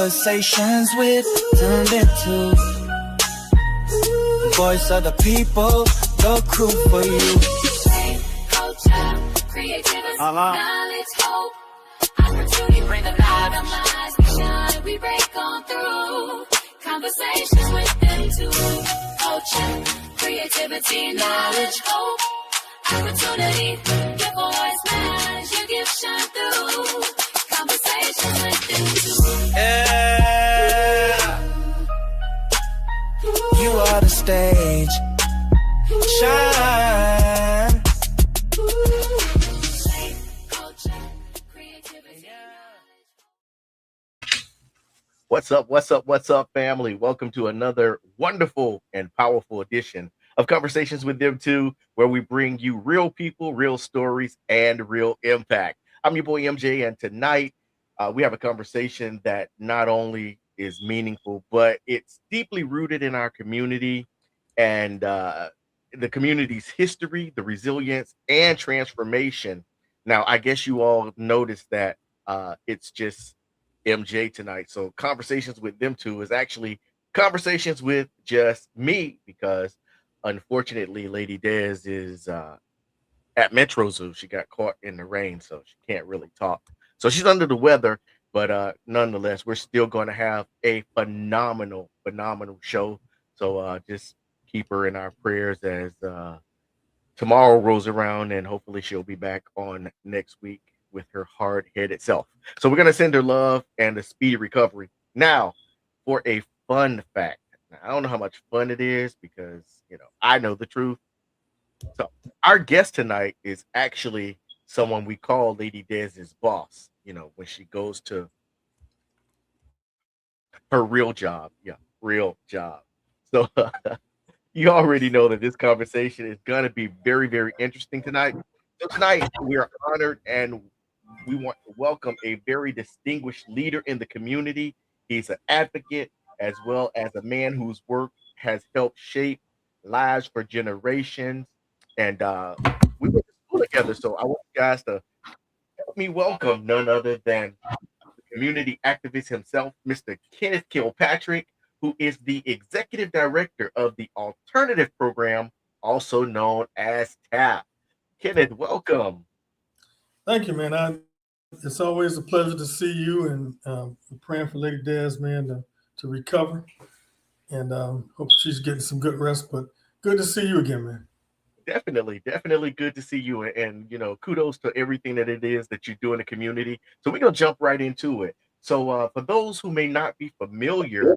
Conversations with turned into voice of the people, the crew for you. Culture, creativity, knowledge, hope, opportunity, bring the light of lives. We shine, we break on through. Conversations with them too. Culture, creativity, knowledge, hope, opportunity. Your voice matters, your gift shine through. Conversations with them too. Yeah. You are the stage. Shine. What's up, family? Welcome to another wonderful and powerful edition of Conversations with Them Too, where we bring you real people, real stories, and real impact. I'm your boy MJ, and tonight we have a conversation that not only is meaningful, but it's deeply rooted in our community and the community's history, the resilience, and transformation. Now, I guess you all noticed that it's just MJ tonight. So Conversations with Them Two is actually conversations with just me, because unfortunately Lady Des is at Metro Zoo. She got caught in the rain, so she can't really talk. So she's under the weather, but nonetheless, we're still going to have a phenomenal show. So just keep her in our prayers as tomorrow rolls around, and hopefully she'll be back on next week with her hard-headed self. So we're going to send her love and a speedy recovery. Now, for a fun fact. Now, I don't know how much fun it is because, I know the truth. So our guest tonight is actually someone we call Lady Dez's boss, when she goes to her real job. Yeah, real job. So you already know that this conversation is going to be very, very interesting tonight. So tonight we are honored and we want to welcome a very distinguished leader in the community. He's an advocate as well as a man whose work has helped shape lives for generations. And we went to school together, so I want you guys to help me welcome none other than the community activist himself, Mr. Kenneth Kilpatrick, who is the executive director of the Alternative Program, also known as T.A.P. Kenneth, welcome. Thank you, man. It's always a pleasure to see you, and we're praying for Lady Des, man, to recover, and hope she's getting some good rest. But good to see you again, man. Definitely good to see you, and kudos to everything that it is that you do in the community. So we're gonna jump right into it. So for those who may not be familiar,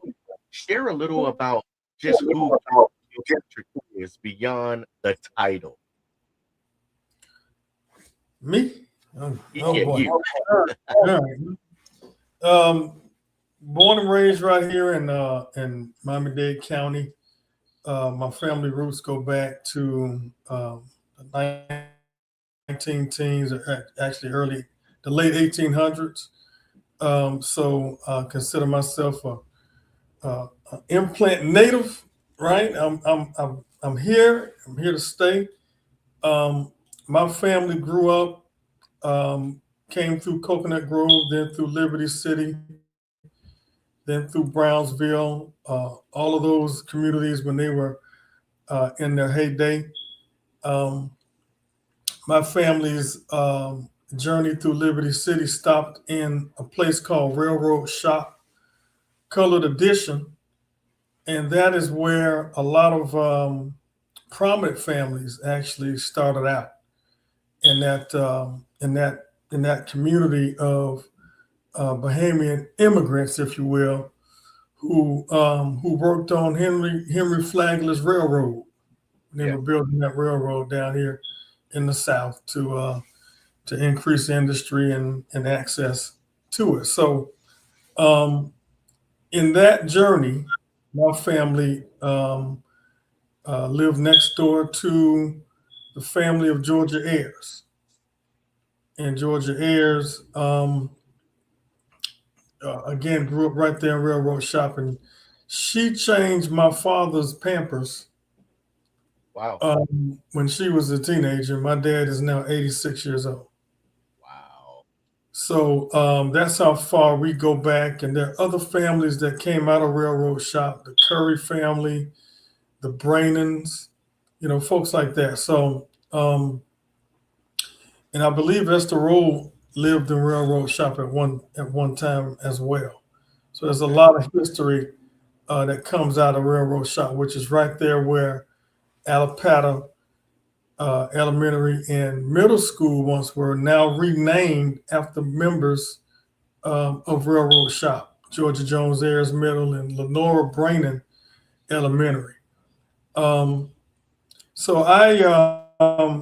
share a little about just who Kilpatrick is beyond the title. Me? Oh boy. You. Born and raised right here in Miami-Dade County. My family roots go back to the 19 teens, or actually the late 1800s. So I consider myself a implant native, right? I'm here. I'm here to stay. My family grew up, came through Coconut Grove, then through Liberty City, then through Brownsville, all of those communities when they were in their heyday. My family's journey through Liberty City stopped in a place called Railroad Shop, Colored Edition, and that is where a lot of prominent families actually started out in that community of Bahamian immigrants, if you will, who worked on Henry Flagler's railroad. They were building that railroad down here in the South to increase industry and access to it. So in that journey, my family lived next door to the family of Georgia Ayers. And Georgia Ayers, again, grew up right there in Railroad Shop, and she changed my father's Pampers. Wow. When she was a teenager. My dad is now 86 years old. Wow. So that's how far we go back. And there are other families that came out of Railroad Shop, the Curry family, the Brainans, folks like that. So, and I believe Esther Rowe lived in Railroad Shop at one time as well. So there's a lot of history that comes out of Railroad Shop, which is right there where Alapata Elementary and Middle School once were, now renamed after members of Railroad Shop, Georgia Jones Ayers Middle and Lenora Brainan Elementary. So I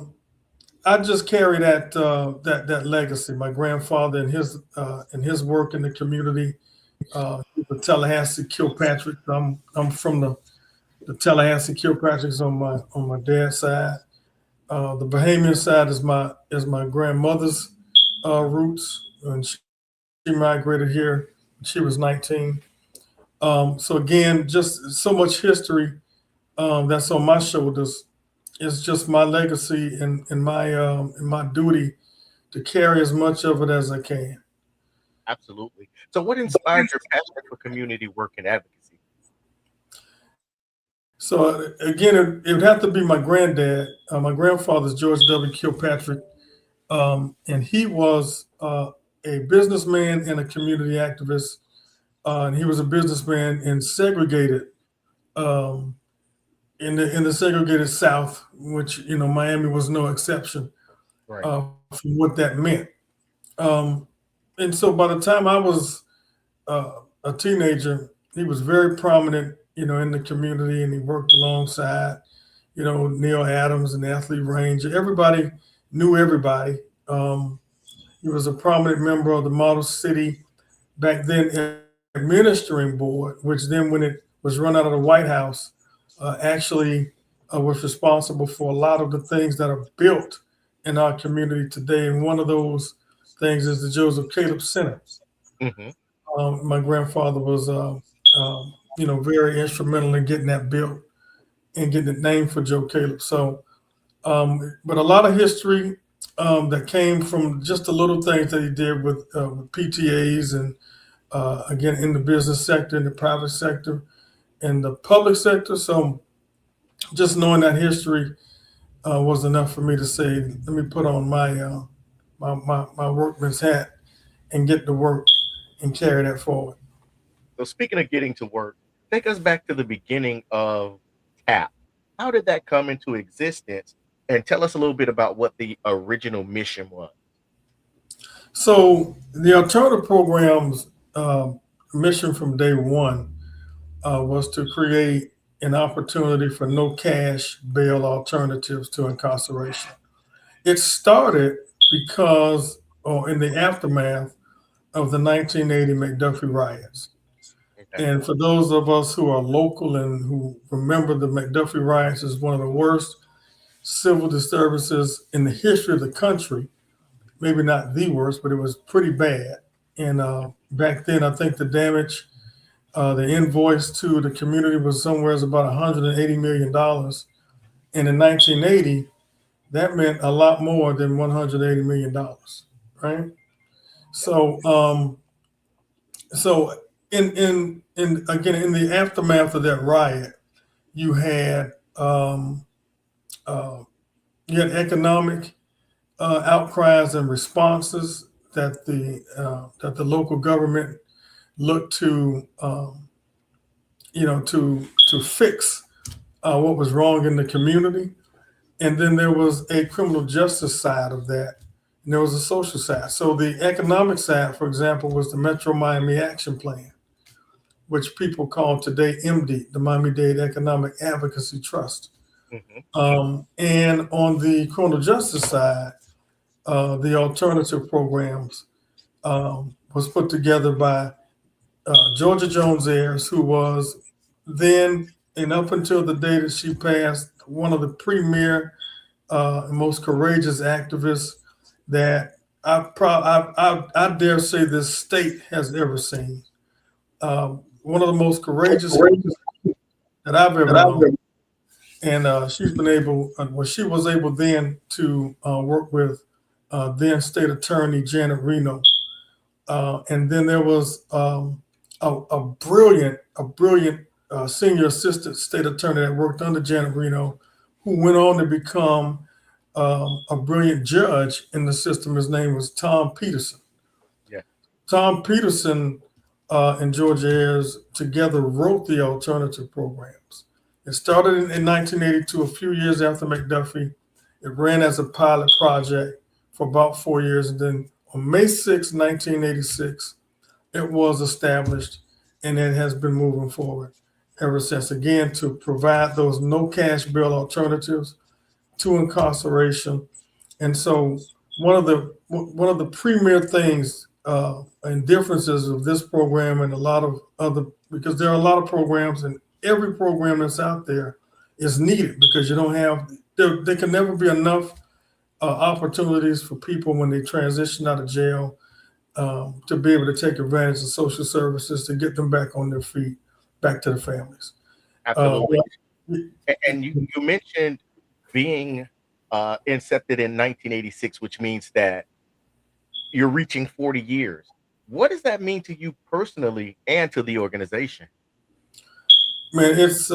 just carry that legacy. My grandfather and his work in the community. The Tallahassee Kilpatrick. I'm from the Tallahassee Kilpatricks on my dad's side. The Bahamian side is my grandmother's roots, and she migrated here when she was 19. So again, just so much history that's on my shoulders. It's just my legacy and my duty to carry as much of it as I can. Absolutely. So what inspired your passion for community work and advocacy? So again, it would have to be my granddad. My grandfather's George W. Kilpatrick, and he was a businessman and a community activist. And he was a businessman in segregated, in the segregated South, which Miami was no exception, Right. from what that meant. And so by the time I was a teenager, he was very prominent, in the community, and he worked alongside, Neil Adams and Athlete Ranger. Everybody knew everybody. He was a prominent member of the Model City, back then, administering board, which then, when it was run out of the White House, actually was responsible for a lot of the things that are built in our community today. And one of those things is the Joseph Caleb Center. Mm-hmm. My grandfather was, very instrumental in getting that built and getting it named for Joe Caleb. So, but a lot of history that came from just the little things that he did with PTAs and again, in the business sector, in the private sector, in the public sector. So just knowing that history was enough for me to say, let me put on my my workman's hat and get to work and carry that forward. So speaking of getting to work, take us back to the beginning of T.A.P. How did that come into existence? And tell us a little bit about what the original mission was. So the alternative program's mission from day one was to create an opportunity for no cash bail alternatives to incarceration. It started because, or in the aftermath of the 1980 McDuffie riots. Okay. And for those of us who are local and who remember the McDuffie riots as one of the worst civil disturbances in the history of the country, maybe not the worst, but it was pretty bad. And back then, I think the damage, the invoice to the community was somewhere about $180 million. And in 1980, that meant a lot more than $180 million, right? So, so in again, in the aftermath of that riot, you had economic outcries and responses that the local government looked to to fix what was wrong in the community. And then there was a criminal justice side of that, and there was a social side. So the economic side, for example, was the Metro Miami Action Plan, which people call today MD, the Miami-Dade Economic Advocacy Trust. Mm-hmm. And on the criminal justice side, the alternative programs was put together by Georgia Jones Ayers, who was then, and up until the day that she passed, one of the premier, most courageous activists that I dare say this state has ever seen. One of the most courageous that I've ever known. And she was able then to work with then State Attorney Janet Reno And then there was a brilliant senior assistant state attorney that worked under Janet Reno, who went on to become a brilliant judge in the system. His name was Tom Peterson. Yeah. Tom Peterson and George Ayers together wrote the alternative programs. It started in 1982, a few years after McDuffie. It ran as a pilot project for about 4 years. And then on May 6, 1986, it was established, and it has been moving forward ever since, again, to provide those no cash bail alternatives to incarceration. And so one of the premier things and differences of this program and a lot of other, because there are a lot of programs, and every program that's out there is needed, because you don't have, there can never be enough opportunities for people when they transition out of jail to be able to take advantage of social services to get them back on their feet, back to the families. Absolutely. And you mentioned being incepted in 1986, which means that you're reaching 40 years. What does that mean to you personally and to the organization? Man, it's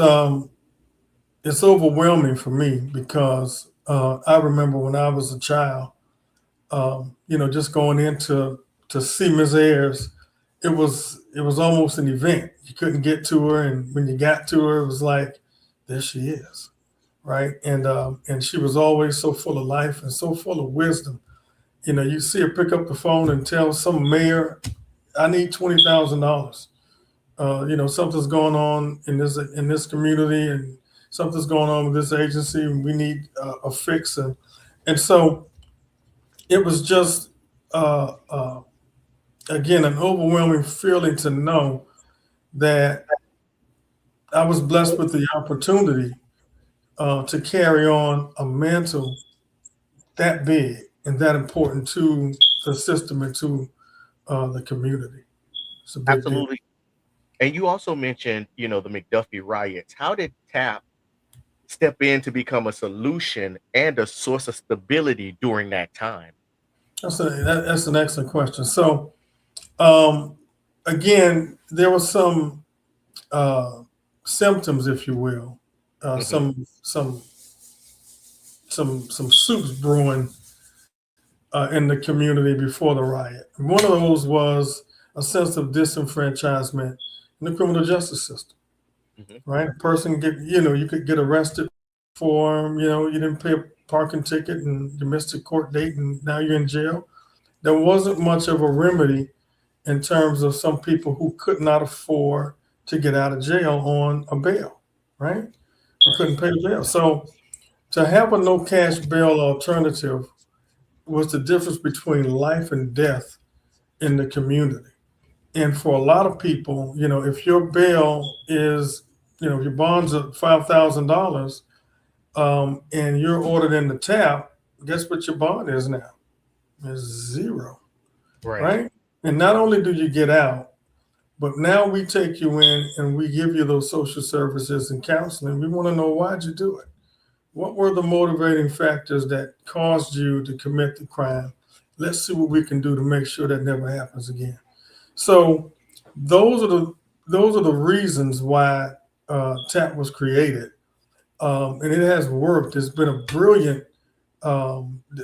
overwhelming for me, because I remember when I was a child, just going in to see Ms. Ayers, it was almost an event. You couldn't get to her, and when you got to her, it was like, there she is, right? And she was always so full of life and so full of wisdom. You see her pick up the phone and tell some mayor, I need $20,000. Something's going on in this community, and something's going on with this agency, and we need a fix. And so it was just, again, an overwhelming feeling to know that I was blessed with the opportunity to carry on a mantle that big and that important to the system and to the community. It's a big Absolutely. deal. And you also mentioned, the McDuffie riots. How did TAP step in to become a solution and a source of stability during that time? That's an excellent question. So, again, there were some symptoms, if you will, some soups brewing in the community before the riot. And one of those was a sense of disenfranchisement in the criminal justice system. Right? A person you could get arrested for, you didn't pay a parking ticket and you missed a court date and now you're in jail. There wasn't much of a remedy in terms of some people who could not afford to get out of jail on a bail, right? You couldn't pay bail. So to have a no cash bail alternative was the difference between life and death in the community. And for a lot of people, if your bail is, if your bond's at $5,000 and you're ordered in the TAP, guess what your bond is now? It's zero, right? And not only do you get out, but now we take you in and we give you those social services and counseling. We want to know, why'd you do it? What were the motivating factors that caused you to commit the crime? Let's see what we can do to make sure that never happens again. So those are the reasons why TAP was created, and it has worked. It's been a brilliant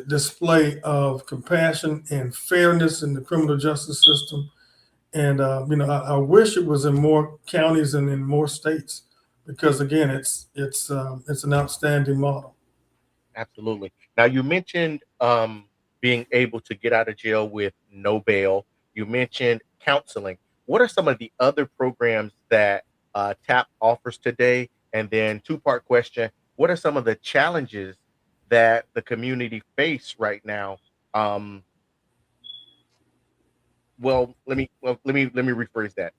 display of compassion and fairness in the criminal justice system. And I wish it was in more counties and in more states, because again, it's an outstanding model. Absolutely. Now, you mentioned being able to get out of jail with no bail. You mentioned counseling. What are some of the other programs that TAP offers today? And then, two-part question: what are some of the challenges that the community face right now? Let me rephrase that.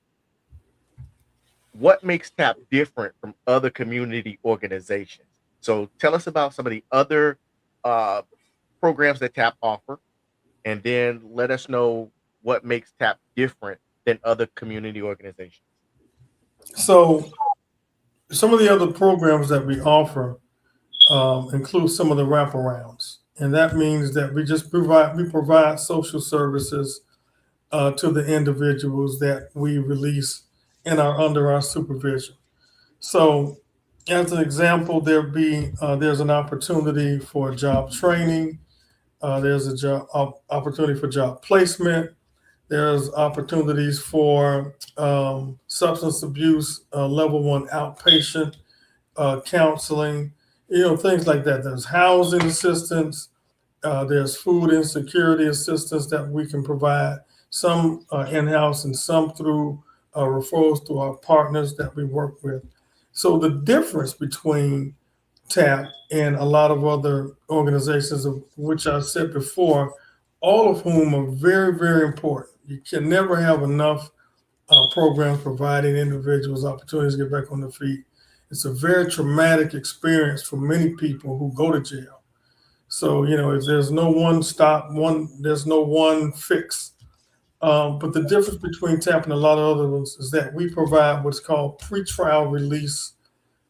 What makes TAP different from other community organizations? So tell us about some of the other programs that TAP offer, and then let us know what makes TAP different than other community organizations. So some of the other programs that we offer include some of the wraparounds, and that means that we provide social services to the individuals that we release and are under our supervision. So, as an example, there's an opportunity for job training. There's a job opportunity for job placement. There's opportunities for substance abuse level one outpatient counseling, things like that. There's housing assistance. There's food insecurity assistance that we can provide, some in-house and some through referrals to our partners that we work with. So the difference between TAP and a lot of other organizations, of which I said before, all of whom are very, very important. You can never have enough programs providing individuals opportunities to get back on their feet. It's a very traumatic experience for many people who go to jail. So, if there's no one stop, there's no one fix. But the difference between TAP and a lot of other ones is that we provide what's called pretrial release,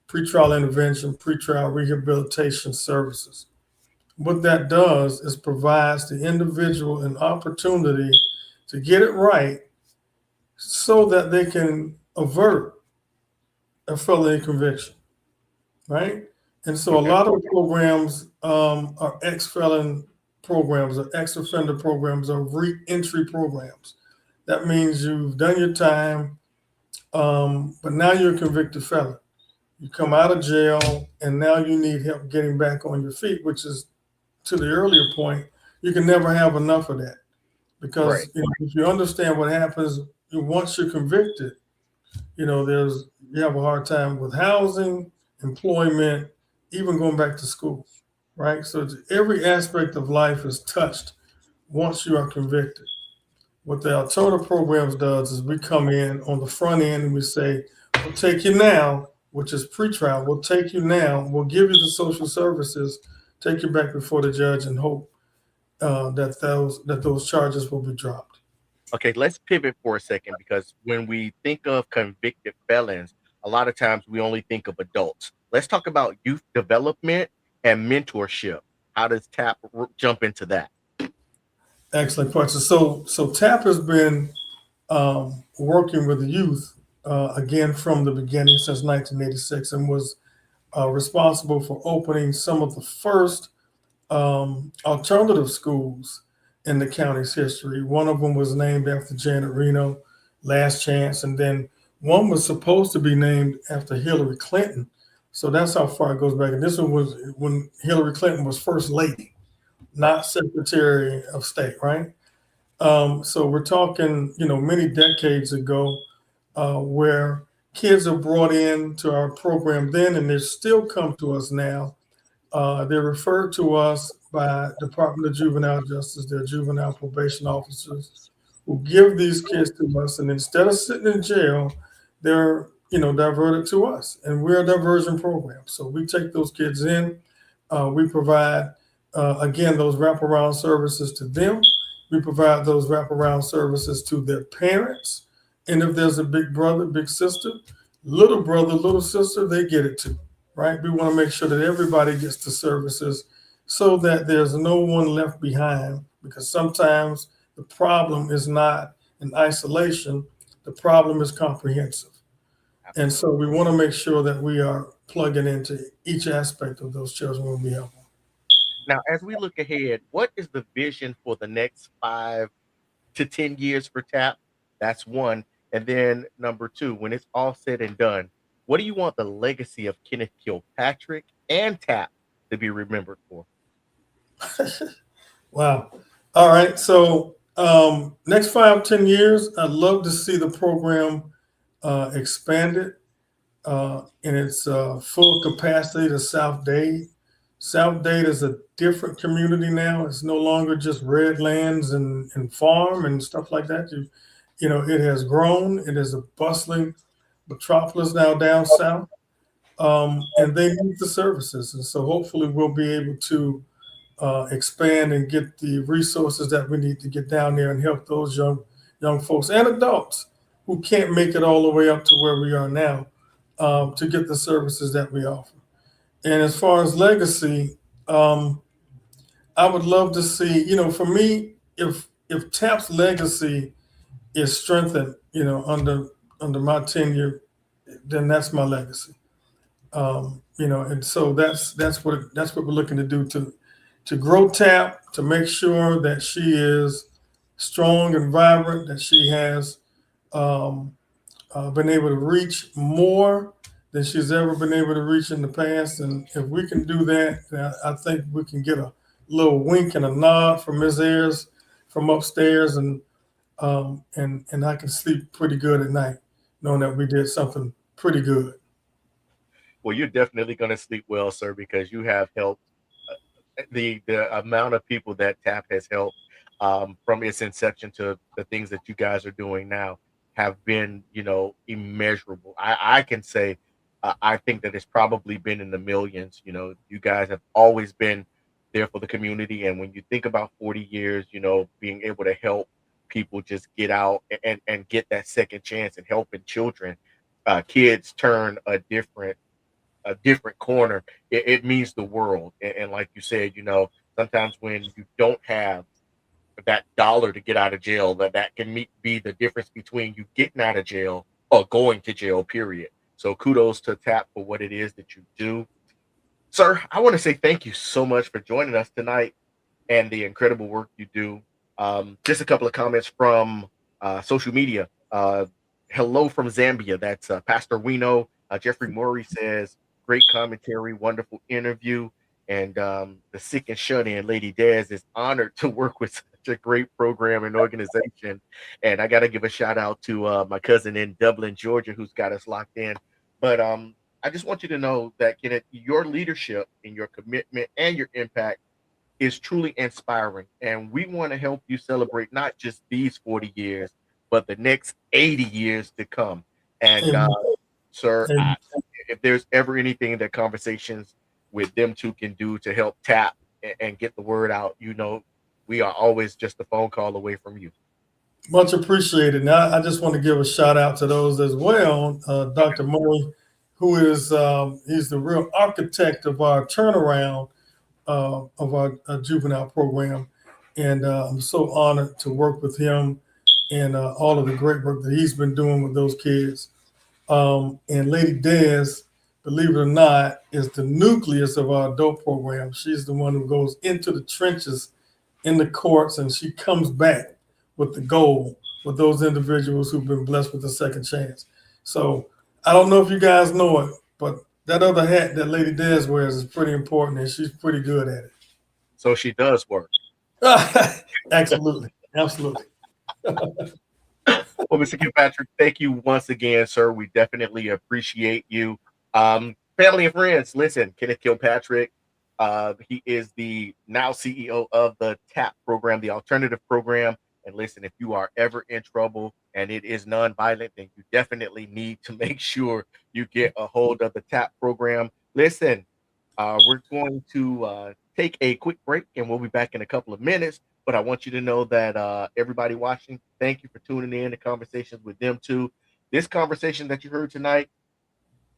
pretrial intervention, pretrial rehabilitation services. What that does is provides the individual an opportunity to get it right so that they can avert a felony conviction, right? And so a Okay. lot of programs are ex-felon programs or ex-offender programs or re-entry programs. That means you've done your time, but now you're a convicted felon. You come out of jail and now you need help getting back on your feet, which is to the earlier point, you can never have enough of that. Right. Because if you understand what happens once you're convicted, you have a hard time with housing, employment, even going back to school, right? So every aspect of life is touched once you are convicted. What the alternative programs does is we come in on the front end and we say, we'll take you now, which is pretrial. We'll take you now. We'll give you the social services, take you back before the judge, and hope that those charges will be dropped. Okay, let's pivot for a second because when we think of convicted felons, a lot of times we only think of adults. Let's talk about youth development and mentorship. How does TAP jump into that? Excellent question. So TAP has been working with the youth again from the beginning since 1986 and was responsible for opening some of the first alternative schools in the county's history. One of them was named after Janet Reno, Last Chance, and then one was supposed to be named after Hillary Clinton. So that's how far it goes back. And this one was when Hillary Clinton was First Lady, not Secretary of State, right? So we're talking, many decades ago, where kids are brought into our program then, and they still come to us now. They're referred to us by Department of Juvenile Justice, their juvenile probation officers, who give these kids to us, and instead of sitting in jail, they're diverted to us, and we're a diversion program. So we take those kids in, we provide again those wraparound services to them. We provide those wraparound services to their parents, and if there's a big brother, big sister, little brother, little sister, they get it too, right? We want to make sure that everybody gets the services so that there's no one left behind, because sometimes the problem is not in isolation, the problem is comprehensive. And so we want to make sure that we are plugging into each aspect of those children when we help them. Now, as we look ahead, what is the vision for the next 5 to 10 years for TAP? That's one. And then number two, when it's all said and done, what do you want the legacy of Kenneth Kilpatrick and TAP to be remembered for? Wow. All right. So next 5, 10 years, I'd love to see the program expanded in its full capacity to South Dade. South Dade is a different community now. It's no longer just red lands and farm and stuff like that. It has grown. It is a bustling metropolis now down south, and they need the services. And so hopefully we'll be able to expand and get the resources that we need to get down there and help those young folks and adults who can't make it all the way up to where we are now to get the services that we offer. And as far as legacy, I would love to see, for me, if TAP's legacy is strengthened, under my tenure, then that's my legacy. And so that's what we're looking to do to grow TAP, to make sure that she is strong and vibrant, that she has been able to reach more than she's ever been able to reach in the past. And if we can do that, I think we can get a little wink and a nod from Ms. Ayers from upstairs, and I can sleep pretty good at night, knowing that we did something pretty good. Well, you're definitely going to sleep well, sir, because you have helped the amount of people that TAP has helped from its inception to the things that you guys are doing now have been, immeasurable. I can say, I think that it's probably been in the millions. You guys have always been there for the community. And when you think about 40 years, being able to help people just get out and get that second chance and helping children, kids turn a different corner, it means the world. And like you said, sometimes when you don't have that dollar to get out of jail, that can be the difference between you getting out of jail or going to jail, period. So kudos to TAP for what it is that you do. Sir, I want to say thank you so much for joining us tonight and the incredible work you do. Just a couple of comments from social media. Hello from Zambia. That's Pastor Wino. Jeffrey Murray says, great commentary, wonderful interview. And the sick and shut in, Lady Des, is honored to work with such a great program and organization. And I got to give a shout out to my cousin in Dublin, Georgia, who's got us locked in. But I just want you to know that, Kenneth, your leadership and your commitment and your impact is truly inspiring. And we want to help you celebrate not just these 40 years, but the next 80 years to come. And sir, if there's ever anything that conversations with them two can do to help TAP and get the word out, we are always just a phone call away from you. Much appreciated. Now, I just want to give a shout out to those as well. Dr. Murray, who is he's the real architect of our turnaround of our juvenile program, and I'm so honored to work with him and all of the great work that he's been doing with those kids. And Lady Des, believe it or not, is the nucleus of our adult program. She's the one who goes into the trenches in the courts, and she comes back with the goal with those individuals who've been blessed with a second chance. So I don't know if you guys know it, but that other hat that Lady Des wears is pretty important, and she's pretty good at it. So she does work. Absolutely. Absolutely. Well, Mr. Kilpatrick, thank you once again, sir. We definitely appreciate you. Family and friends, listen, Kenneth Kilpatrick, he is the now CEO of the TAP program, the alternative program. And listen, if you are ever in trouble and it is nonviolent, then you definitely need to make sure you get a hold of the TAP program. Listen, we're going to take a quick break and we'll be back in a couple of minutes. But I want you to know that everybody watching, thank you for tuning in to Conversations with Them Two. This conversation that you heard tonight,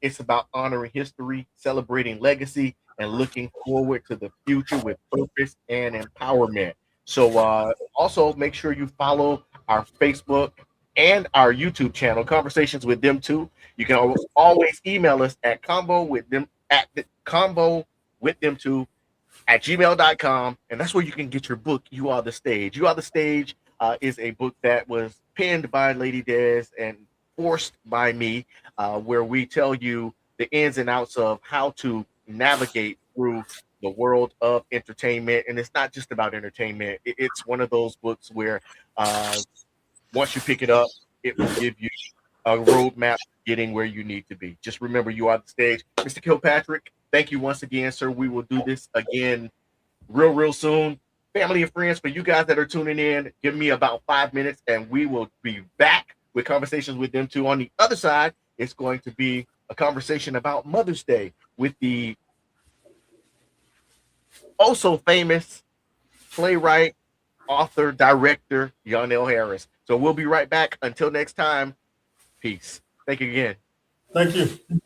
it's about honoring history, celebrating legacy, and looking forward to the future with purpose and empowerment. So also make sure you follow our Facebook and our YouTube channel, Conversations with Them Two. You can always email us at convowiththemtwo@gmail.com, and that's where you can get your book, You Are the Stage. You Are the Stage is a book that was penned by Lady Des and forced by me, where we tell you the ins and outs of how to navigate through the world of entertainment. And it's not just about entertainment. It's one of those books where once you pick it up, it will give you a roadmap getting where you need to be. Just remember, you are the stage. Mr. Kilpatrick, thank you once again, sir. We will do this again real soon. Family and friends, for you guys that are tuning in, give me about 5 minutes and we will be back with Conversations with Them Two. On the other side, it's going to be a conversation about Mother's Day with the also famous playwright, author, director, Yonel Harris. So we'll be right back. Until next time, peace. Thank you again. Thank you.